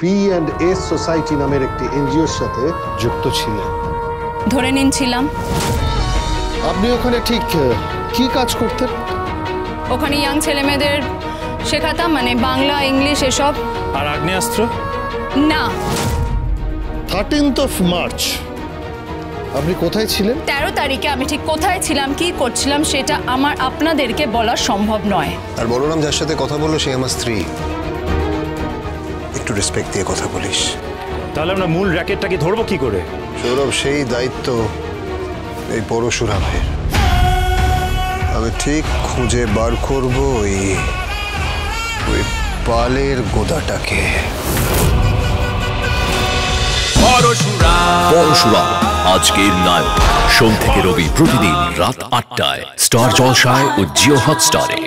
P&S society নামের একটি এনজিওর সাথে যুক্ত ছিলেন। ধরে নিন ছিলাম। আপনি ওখানে ঠিক কি কাজ করতেন? ওখানে ইয়াং ছেলে মেয়েদের শেখাতাম, মানে বাংলা, ইংলিশ এসব। আর আগ্নেয়াস্ত্র? না। 13th of March আপনি কোথায় ছিলেন? 13 তারিখে আমি ঠিক কোথায় ছিলাম, কি করছিলাম, সেটা আমার আপনাদেরকে বলা সম্ভব নয়। আর বলরাম যার সাথে কথা বললো সে আমার স্ত্রী। একটু রেসপেক্ট দিয়ে কথা বলিস। তাহলে আমরা মূল র্যাকেটটাকে ধরবো কি করে? সৌরভ, সেই দায়িত্ব এই পরশুরামের। আমি ঠিক খুঁজে বার করবো ওই পালের গোদাটাকে। পরশুরাম আজকের নায়ক, সোম থেকে রবি প্রতিদিন রাত ৮টায় স্টার জলসায় ও জিও হটস্টারে।